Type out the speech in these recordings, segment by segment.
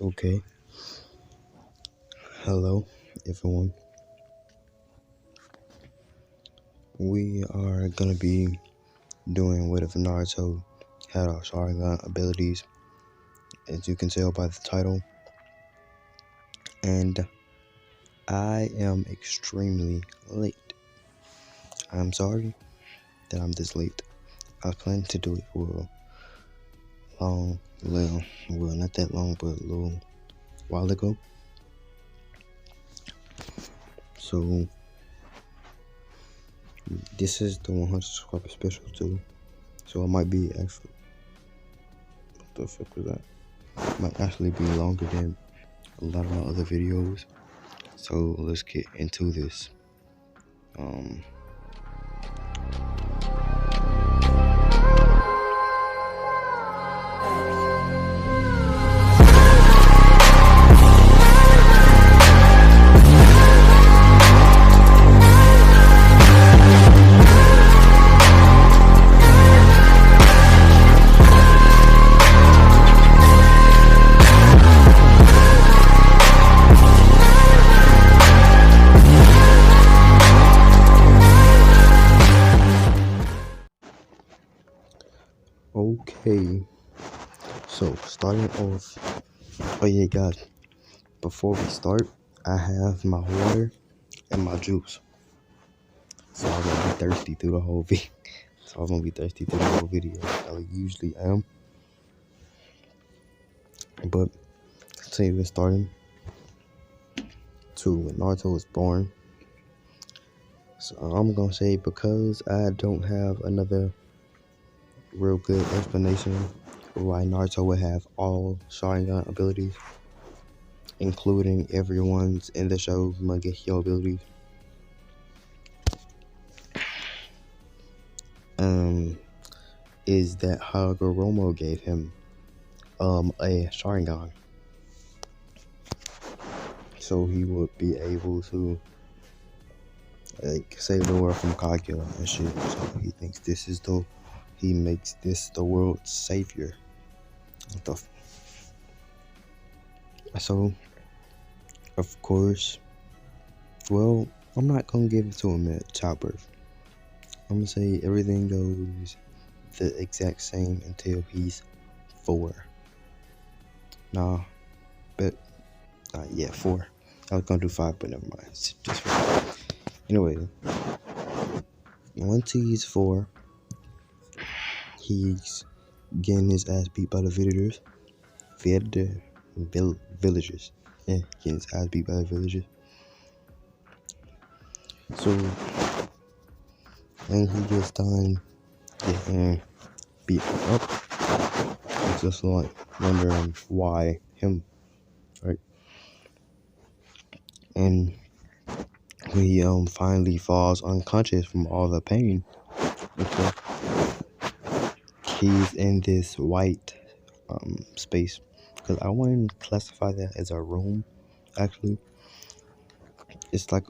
Okay, hello everyone. We are gonna be doing what if Naruto had our Sharingan abilities, as you can tell by the title. And I am extremely late. I'm sorry that I'm this late. I was planning to do it for a well, not that long, but a little while ago. So this is the 100 subscriber special too. So it might be actually, what the fuck was that? It might actually be longer than a lot of my other videos. So let's get into this. Um, okay, so starting off, oh yeah guys, before we start, I have my water and my juice. So I'm gonna be thirsty through the whole video. I usually am. But say we're starting to when Naruto was born. So I'm gonna say, because I don't have another real good explanation for why Naruto would have all Sharingan abilities, including everyone's in the show Mangekyo abilities. Is that Hagoromo gave him a Sharingan, so he would be able to like save the world from Kaguya and shit. So he thinks he makes this the world's savior. So of course, well, I'm not gonna give it to him at childbirth. I'm gonna say everything goes the exact same until he's 4. Nah, but yeah, 4. I was gonna do 5, but never mind. It's just 4. Anyway, once he's 4, he's getting his ass beat by the villagers. Villagers. Yeah, getting his ass beat by the villagers. So when he gets done getting beaten up, it's just like wondering why him, right? And he finally falls unconscious from all the pain. Okay. He's in this white space, because I wouldn't classify that as a room. Actually, it's like,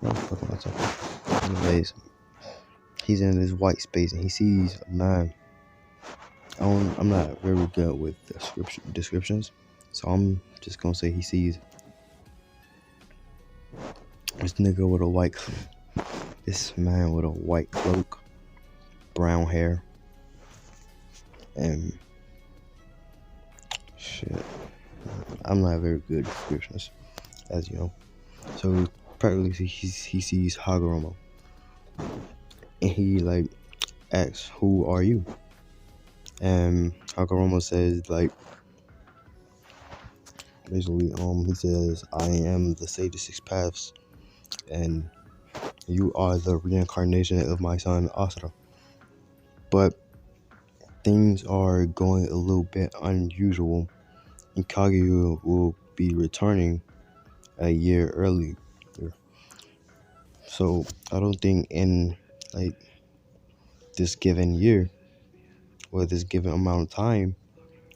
what the fuck am I talking? Anyways, he's in this white space and he sees a man. I'm not very good with descriptions, so I'm just gonna say he sees this nigga with this man with a white cloak, brown hair, and shit. I'm not very good at descriptions, as you know. So practically he sees Hagoromo, and he like asks, "Who are you?" And Hagoromo says like, basically he says, "I am the Sage of Six Paths, and you are the reincarnation of my son Asura." But things are going a little bit unusual, and Kaguya will be returning a year early. So I don't think in like this given year or this given amount of time,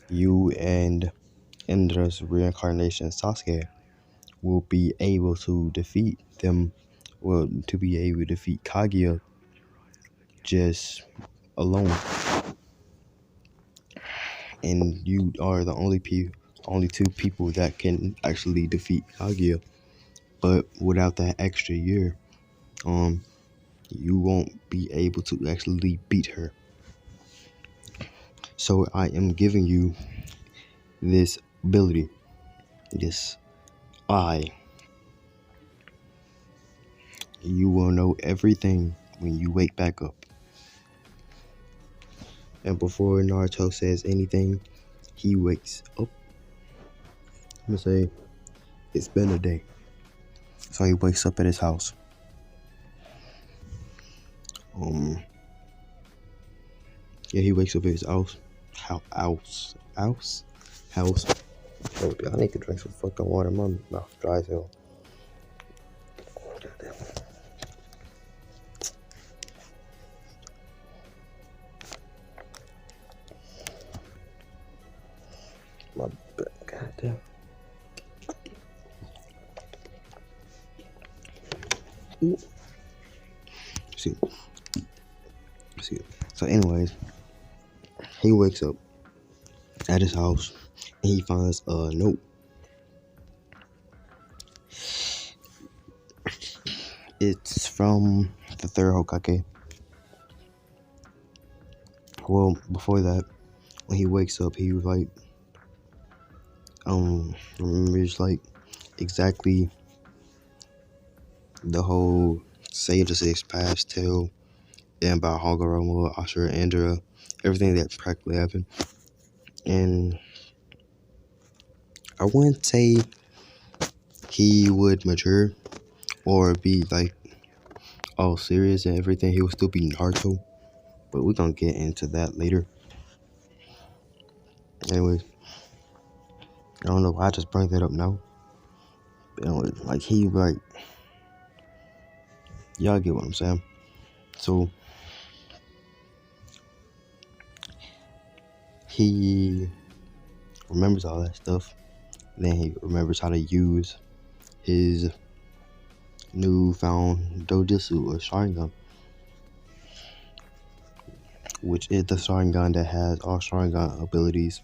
you and Indra's reincarnation Sasuke will be able to defeat them, well, to be able to defeat Kaguya just alone. and you are the only two people that can actually defeat Kaguya. But without that extra year, you won't be able to actually beat her. So I am giving you this ability, this eye. You will know everything when you wake back up. And before Naruto says anything, he wakes up. I'm gonna say, it's been a day. So he wakes up at his house. Yeah, he wakes up at his house. House. Oh, I need to drink some fucking water. My mouth dry as hell. Goddamn. My back. Goddamn. Ooh. See. So, anyways, he wakes up at his house and he finds a note. It's from the third Hokage. Well, before that, when he wakes up, he was like, remembers like exactly the whole Save the Six past tale and about Hagoromo, Ashura, Andra, everything that practically happened. And I wouldn't say he would mature or be like all serious and everything. He would still be Naruto, but we're gonna get into that later. Anyways, I don't know why I just brought that up now. But anyways, like he like, y'all get what I'm saying. So he remembers all that stuff. Then he remembers how to use his newfound dojutsu or Sharingan, which is the Sharingan that has all Sharingan abilities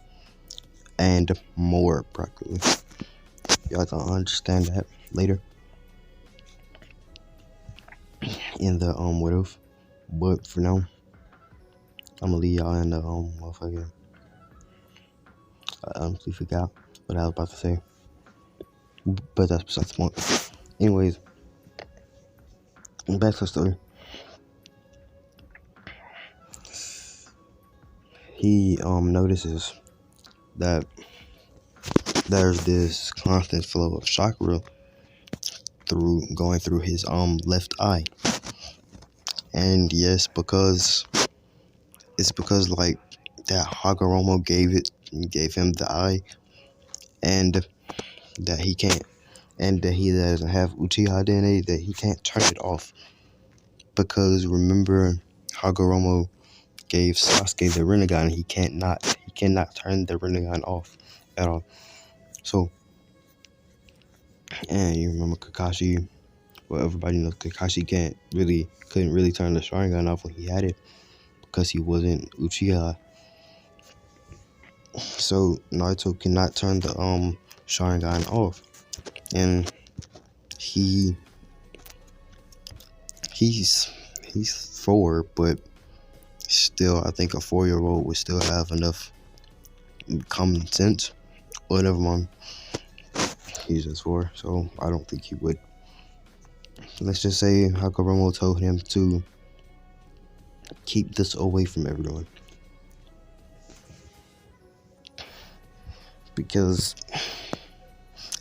and more practically. Y'all gonna understand that later in the what if. But for now, I'm gonna leave y'all in the motherfucker. I honestly forgot what I was about to say. But that's besides the point. Anyways, back to the story. He notices that there's this constant flow of chakra going through his left eye. And yes, it's because like that Hagoromo gave him the eye, and that he can't, and that he doesn't have Uchiha DNA, that he can't turn it off. Because remember, Hagoromo gave Sasuke the Rinnegan, and he cannot turn the Rinnegan off at all. So, and you remember Kakashi. Well, everybody knows Kakashi couldn't really turn the Sharingan off when he had it because he wasn't Uchiha. So Naruto cannot turn the Sharingan off, and he's 4, but still, I think a 4-year-old would still have enough common sense. Well, never mind. He's just 4, so I don't think he would. Let's just say Hagoromo told him to keep this away from everyone. Because,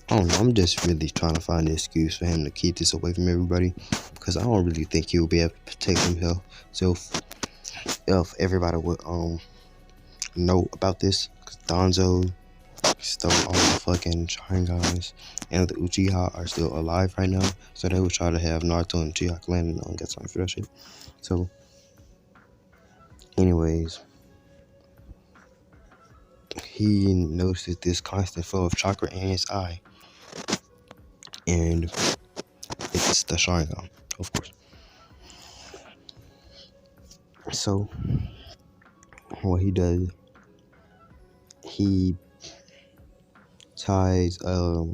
I don't know, I'm just really trying to find an excuse for him to keep this away from everybody. Because I don't really think he'll be able to protect himself. So, if everybody would know about this, because Danzo stole all the fucking Sharingans, and the Uchiha are still alive right now, so they would try to have Naruto and Uchiha clan and get something for that shit. So, anyways, he notices this constant flow of chakra in his eye, and it's the Sharingan, of course. So, what he does he ties a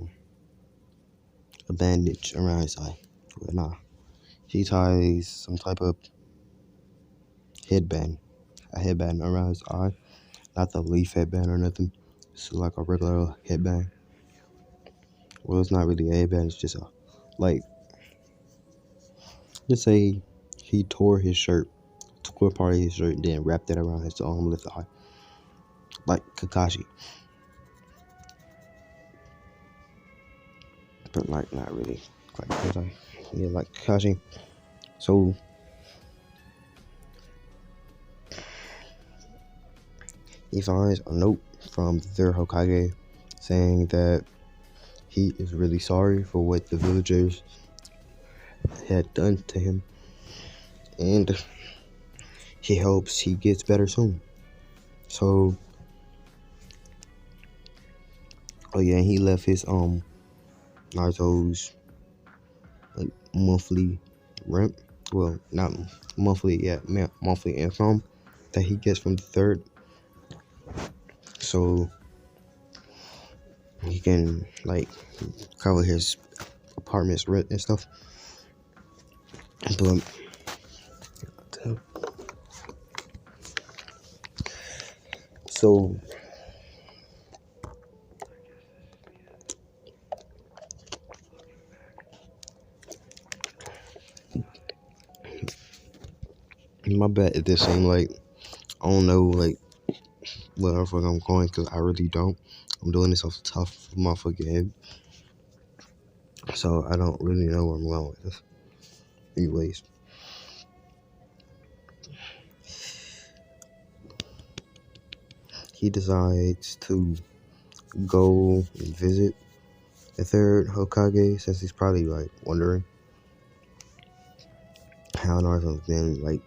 bandage around his eye. Well, nah, he ties some type of headband, a headband around his eye, not the leaf headband or nothing. It's like a regular headband. Well, it's not really a headband. It's just a like. Let's say he tore his shirt, tore part of his shirt, then wrapped it around his left eye, like Kakashi. But like not really, like Kakashi. Yeah, like Kakashi. So he finds a note from the third Hokage saying that he is really sorry for what the villagers had done to him, and he hopes he gets better soon. So, oh yeah, he left his Naruto's like monthly rent. Well, not monthly, yeah, monthly income that he gets from the third, so he can like cover his apartment's rent and stuff. But so my bet it just seemed like I don't know like where the fuck I'm going because I really don't. I'm doing this off the top of my fucking head, so I don't really know where I'm going with this. Anyways, he decides to go and visit the third Hokage since he's probably like wondering how Naruto's been like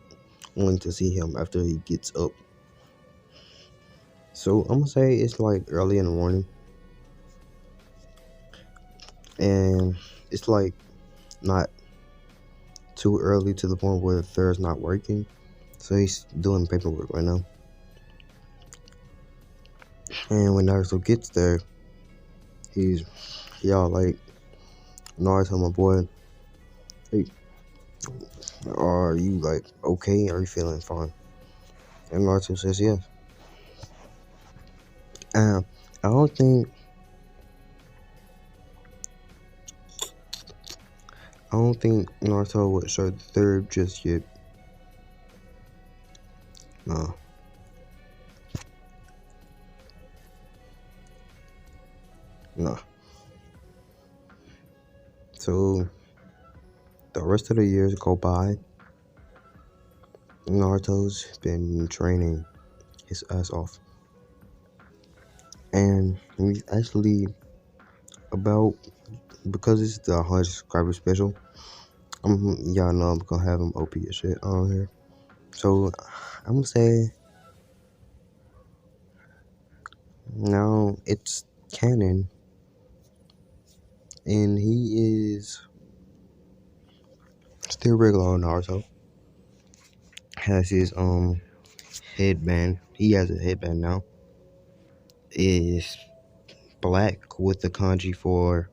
wanting to see him after he gets up. So I'm gonna say it's like early in the morning, and it's like not too early to the point where the third's not working. So he's doing paperwork right now. And when Naruto gets there, he's y'all like, Naruto, my boy, hey, are you like okay? Are you feeling fine? And Naruto says yes. I don't think Naruto would show the third just yet. No. No. So the rest of the years go by. Naruto's been training his ass off. And he's actually about, because it's the 100 subscriber special, y'all know I'm gonna have him OP and shit on here. So I'm gonna say now it's canon, and he is still regular on Naruto. Has his headband. He has a headband now. Is black with the kanji for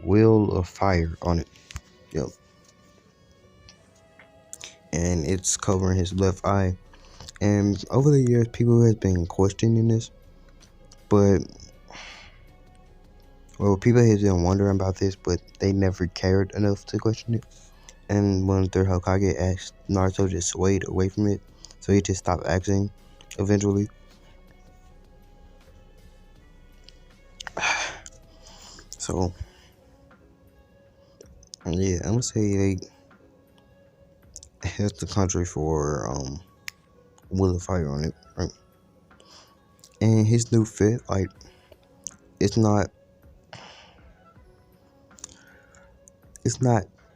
Wheel of Fire on it. Yep. And it's covering his left eye. And over the years, people have been questioning this, but people have been wondering about this, but they never cared enough to question it. And when their Hokage asked, Naruto just swayed away from it, so he just stopped asking eventually. So yeah, I'm gonna say has the country for Will of Fire on it, right? And his new fit, like, it's not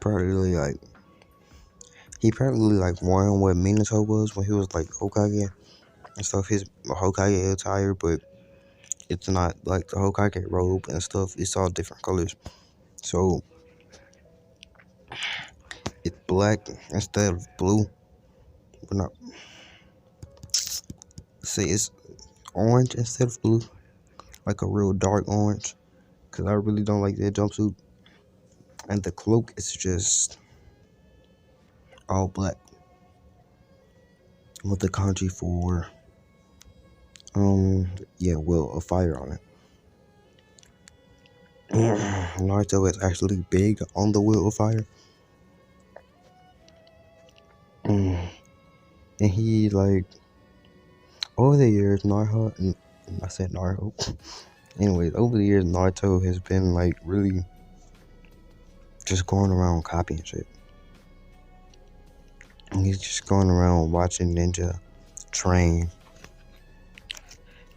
practically like, he practically like wearing what Minato was when he was like Hokage and stuff, his Hokage attire, but it's not like the Hokage robe and stuff. It's all different colors. So black instead of blue. But not say it's orange instead of blue, like a real dark orange. Cause I really don't like that jumpsuit, and the cloak is just all black with the kanji for will of fire on it. Naruto is actually big on the will of fire. And he like over the years Naruto, I said Naruto. Anyways, over the years Naruto has been like really just going around copying shit. And he's just going around watching ninja train.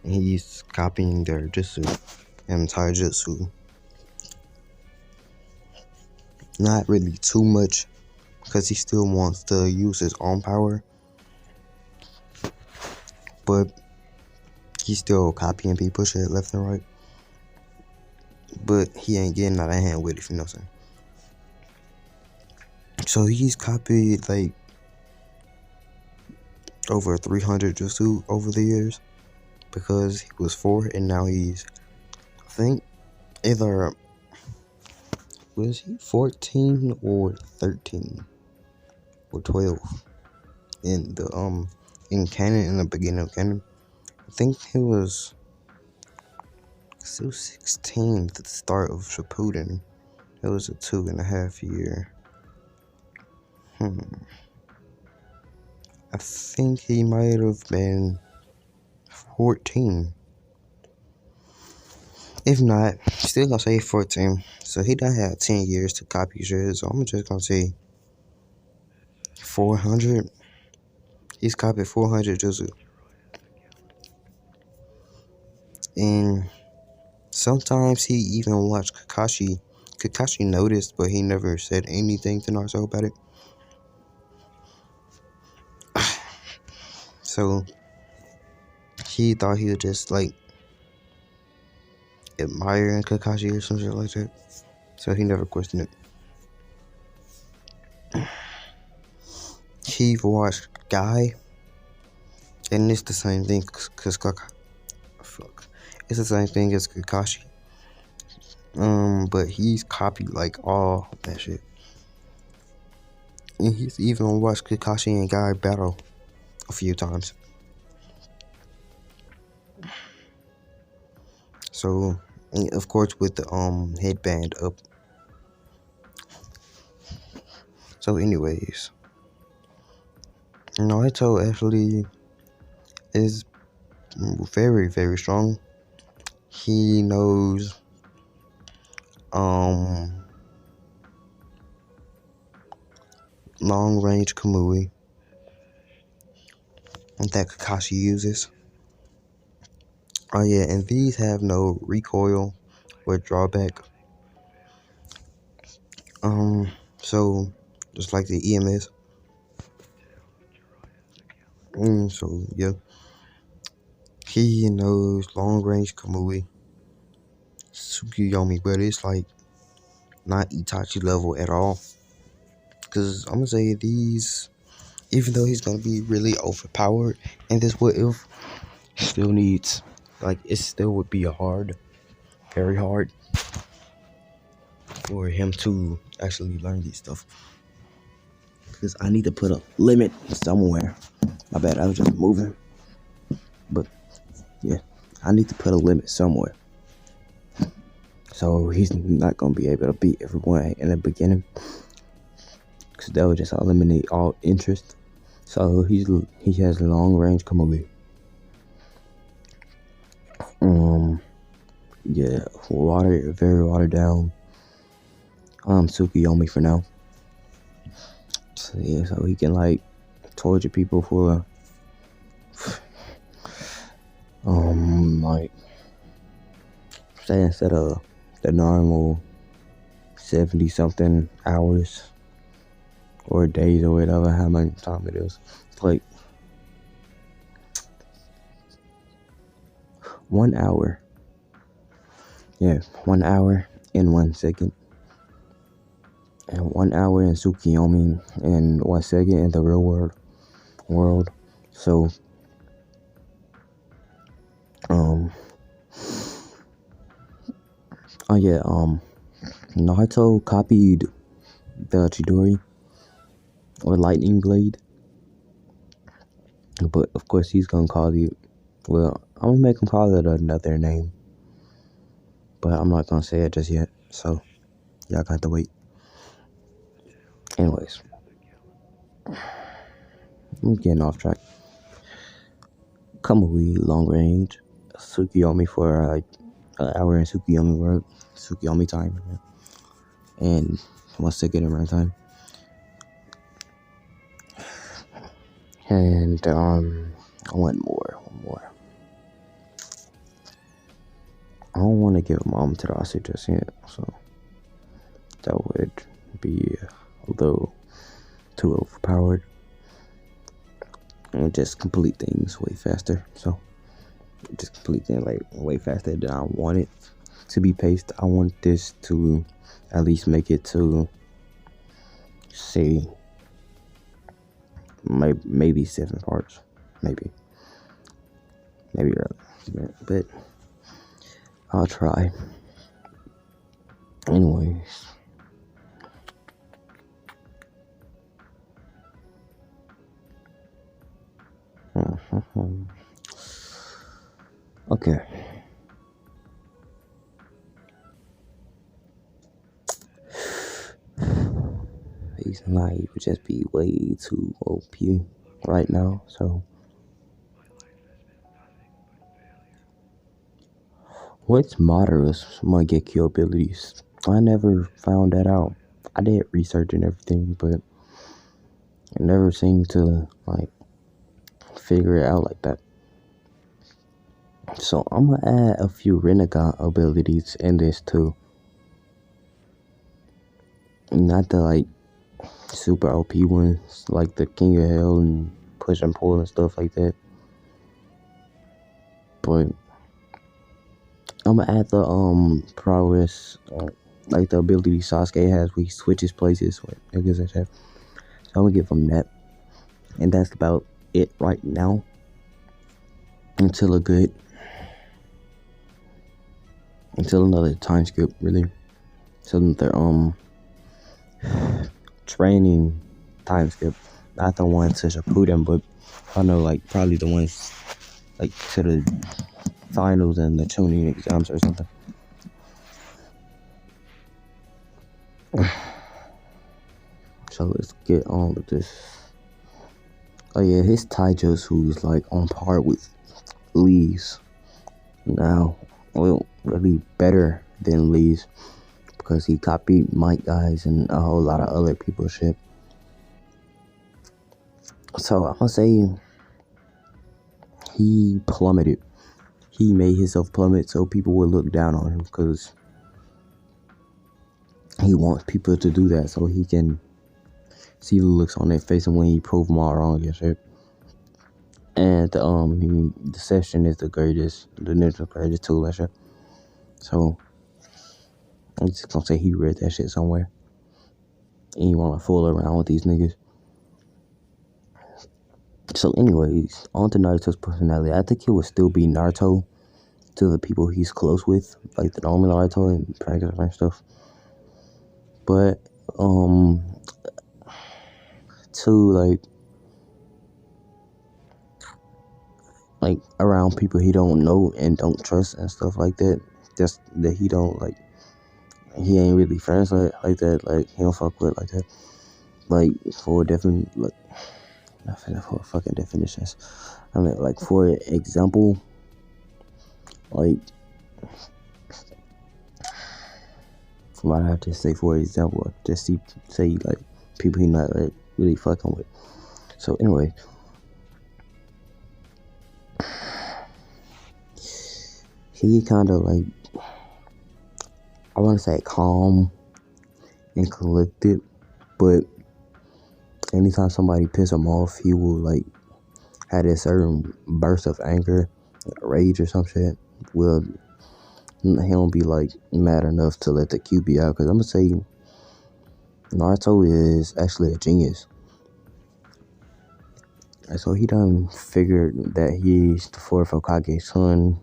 And he's copying their jutsu and taijutsu. Not really too much, because he still wants to use his own power. But he's still copying people shit left and right. But he ain't getting out of hand with it, if you know what I'm saying. So he's copied like over 300 jutsu over the years, because he was 4 and now he's, I think, either was he 14 or 13 or 12 in the in canon, in the beginning of canon. I think he was still 16 at the start of Shippuden. It was a 2.5 year. I think he might have been 14. If not, still gonna say 14. So he done had 10 years to copy shit. So I'm just gonna say 400. He's copied 400 jutsu. And sometimes he even watched Kakashi. Kakashi noticed, but he never said anything to Naruto about it. So he thought he was just like admiring Kakashi or some shit like that. So he never questioned it. He watched Guy, and it's the same thing, cause it's the same thing as Kakashi. But he's copied like all that shit. And he's even watched Kakashi and Guy battle a few times. So, of course, with the headband up. So, anyways, Naruto actually is very, very strong. He knows long range Kamui that Kakashi uses. Oh yeah, and these have no recoil or drawback. So just like the EMS. So yeah, he knows long range Kamui, Tsukuyomi, but it's like not Itachi level at all. Cause I'm gonna say these, even though he's gonna be really overpowered, and this what if still needs, like, it still would be very hard for him to actually learn these stuff. Because I need to put a limit somewhere. I bet I was just moving. But yeah, I need to put a limit somewhere. So he's not gonna be able to beat everyone in the beginning, because that would just eliminate all interest. So he has long range Kamui. Yeah, very watered down. Tsukuyomi for now. So yeah, so he can like torture people for like, say instead of the normal 70 something hours or days or whatever, how much time it is. It's like 1 hour. Yeah, 1 hour and 1 second. and 1 hour in Tsukiyomi, and 1 second in the real world. So um oh yeah, Naruto copied the Chidori or Lightning Blade, but of course he's gonna call it. Well, I'm gonna make him call it another name, but I'm not gonna say it just yet. So y'all got to wait. Anyways, I'm getting off track. Kamui long range, Tsukiyomi for like an hour in Tsukiyomi time, and 1 second in run time. And one more. I don't want to give Mom Terasi just yet, so that would be a little too overpowered and just complete things way faster. So just complete things like way faster than I want it to be paced. I want this to at least make it to say maybe 7 parts, maybe early, but I'll try. Anyways, okay. He's not. He would just be way too OP right now. So, what's Madara's Mangekyo abilities? I never found that out. I did research and everything, but I never seemed to like figure it out like that. So I'm gonna add a few Rinnegan abilities in this too. Not the like super OP ones like the King of Hell and push and pull and stuff like that. But I'm gonna add the prowess, like the ability Sasuke has where he switches places with niggas and shit. So I'm gonna give him that. And that's about it right now. Until another time skip, really. So another training time skip. Not the ones to Shippuden, but I know like probably the ones like to the finals and the tuning exams or something. So let's get on with this. Oh yeah, his Taijutsu's like on par with Lee's now. Well, really better than Lee's because he copied Mike Guys and a whole lot of other people's shit. So I'm gonna say he plummeted. He made himself plummet so people would look down on him because he wants people to do that so he can see the looks on their face and when he prove them all wrong and shit. And deception is the ninja's greatest tool and shit. So I'm just gonna say he read that shit somewhere. And he wanna fool around with these niggas. So anyways, on to Naruto's personality. I think he would still be Naruto to the people he's close with, like the normal Naruto and practice and stuff. But to like around people he don't know and don't trust and stuff like that. Just that he don't like. He ain't really friends like that. Like he don't fuck with like that. Like for different like. Nothing for fucking definitions. I mean, like for example, like what I have to say for example, just say like people he not like really fucking with. So anyway, he kind of like I want to say calm and collected, but anytime somebody piss him off, he will like have a certain burst of anger, rage or some shit. Well, he don't be like mad enough to let the QB out. Cause I'm gonna say Naruto is actually a genius. And so he done figured that he's the fourth Hokage's son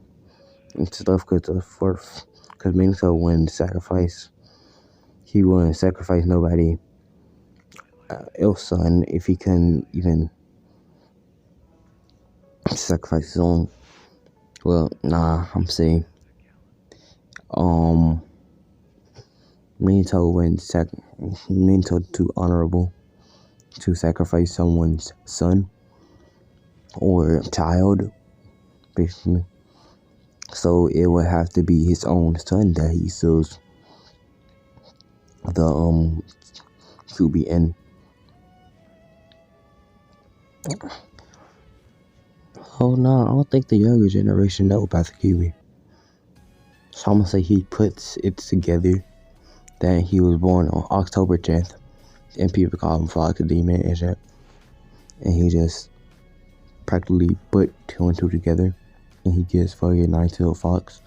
and stuff, because Minato wouldn't sacrifice. He wouldn't sacrifice nobody else son if he couldn't even sacrifice his own. Well, nah, I'm saying, Minato too honorable to sacrifice someone's son or child, basically. So it would have to be his own son that he seals the Kyuubi in. Oh no, I don't think the younger generation know about the Kyuubi. So I'm gonna say he puts it together that he was born on October 10th, and people call him Frog Demon and shit. And he just practically put two and two together, and he gets fucking Nine-Tailed Fox.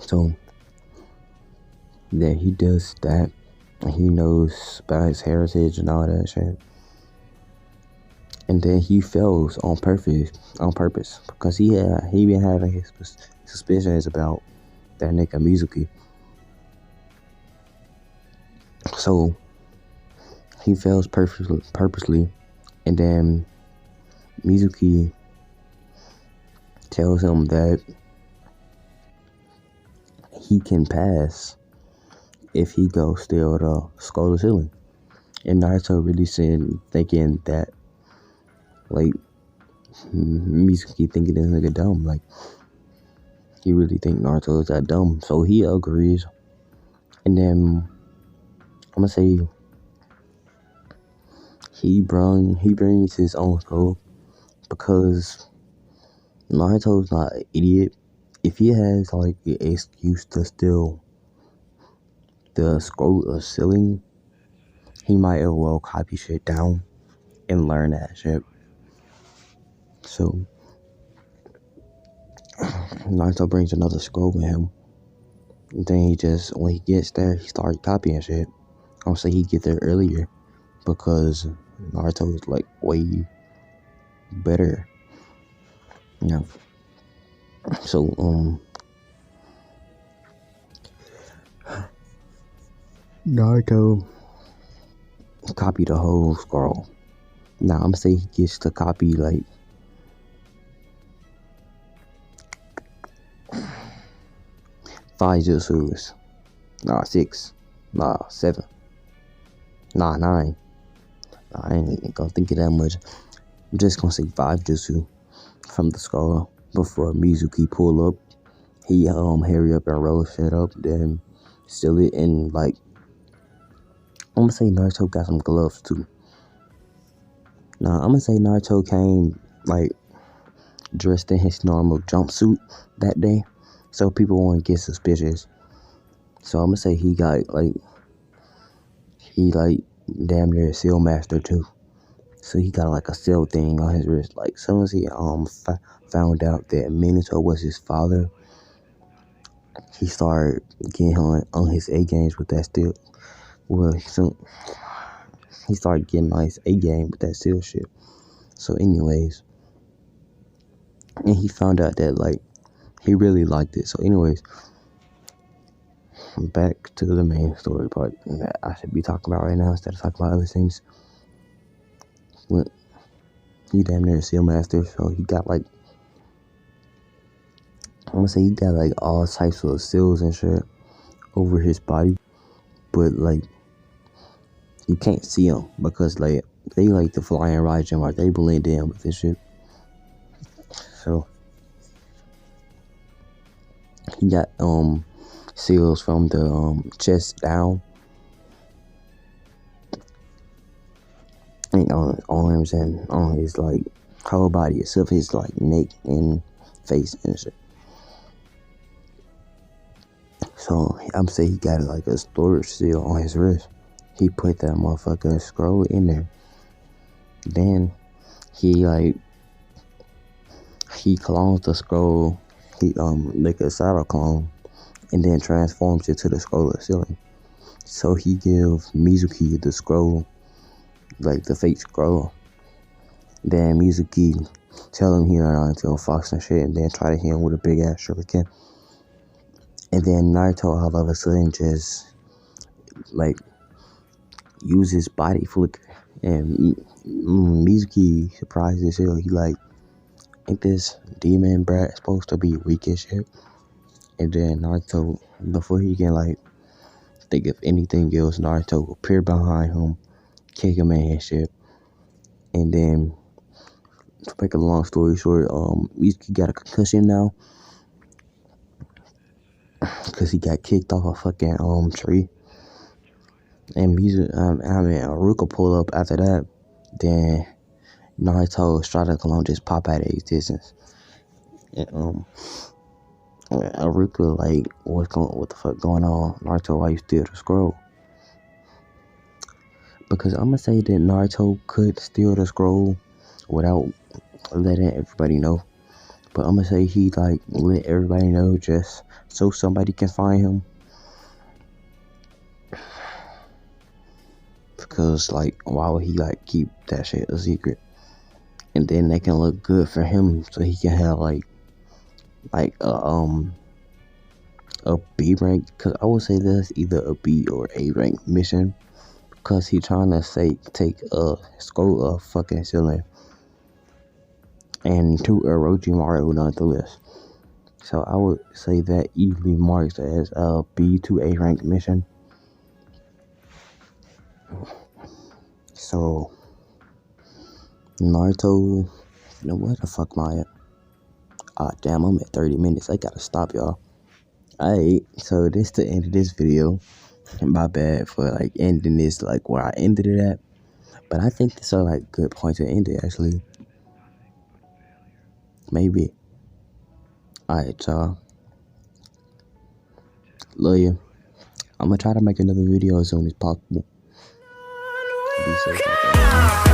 So yeah, he does that, and he knows about his heritage and all that shit. And then he fails on purpose, because he been having his suspicions about that nigga Mizuki. So he fails purposely, and then Mizuki tells him that he can pass if he goes steal the skull of ceiling. And Naruto really thinking that, like, Mizuki thinking this nigga dumb. Like, he really think Naruto is that dumb. So he agrees. And then I'm gonna say he brings his own skull, because Naruto's not an idiot. If he has like an excuse to steal the scroll of ceiling, he might as well copy shit down and learn that shit. So Naruto brings another scroll with him, and then when he gets there, he starts copying shit. I'm gonna say he get there earlier, because Naruto is like way better. Yeah. So Naruto copied the whole scroll. Now I'm gonna say he gets to copy like 5 jutsus. Nah, 6. Nah, 7. Nah, 9. Nah, I ain't even gonna think of that much. I'm just gonna say 5 jutsu from the skull before Mizuki pull up. He hurry up and roll shit up, then steal it, and like, I'm gonna say Naruto got some gloves too. Nah, I'm gonna say Naruto came like dressed in his normal jumpsuit that day, so people won't get suspicious. So I'm gonna say he damn near a seal master too. So he got like a seal thing on his wrist. Like, as soon as he found out that Minato was his father, he started getting on his A games with that steel. Well, he started getting on his A game with that steel shit. So anyways, and he found out that like he really liked it. So anyways, back to the main story part that I should be talking about right now instead of talking about other things. When he damn near a seal master, so he got like, I'm gonna say he got like all types of seals and shit over his body, but like you can't see them because like they like the flying Raijin, like they blend in with this shit. So he got seals from the chest down, and on his arms and on his like whole body, except his like neck and face and shit. So I'm saying he got like a storage seal on his wrist. He put that motherfucking scroll in there. Then he clones the scroll. He like a shadow clone and then transforms it to the scroll of ceiling. So he gives Mizuki the scroll, like the fake scroll. Then Mizuki tell him he not until Fox and shit, and then try to hit him with a big ass shuriken. And then Naruto all of a sudden just like use his body flicker, and Mizuki surprised as hell. He like, ain't this demon brat supposed to be weak as shit? And then Naruto, before he can like think of anything else, Naruto appear behind him, kick him in his shit. And then, to make a long story short, Mizuki got a concussion now because he got kicked off a fucking tree. And Aruka pull up after that. Then Naruto's Strata Cologne just pop out of existence. And Aruka like, what the fuck going on? Naruto, why you steal the scroll? Because I'm gonna say that Naruto could steal the scroll without letting everybody know. But I'm gonna say he like let everybody know just so somebody can find him. Because like, why would he like keep that shit a secret? And then they can look good for him, so he can have like a B rank. Because I would say that's either a B or A rank mission. Because he trying to take a scroll of fucking ceiling and to Orochimaru nonetheless. So I would say that easily marks as a B to A rank mission. So Naruto, you know, where the fuck am I at? Ah, damn, I'm at 30 minutes. I gotta stop, y'all. Alright, so this the end of this video. My bad for like ending this like where I ended it at. But I think this are like good points to end it actually. Maybe. Alright, y'all. Love you. I'm gonna try to make another video as soon as possible. Be safe out there.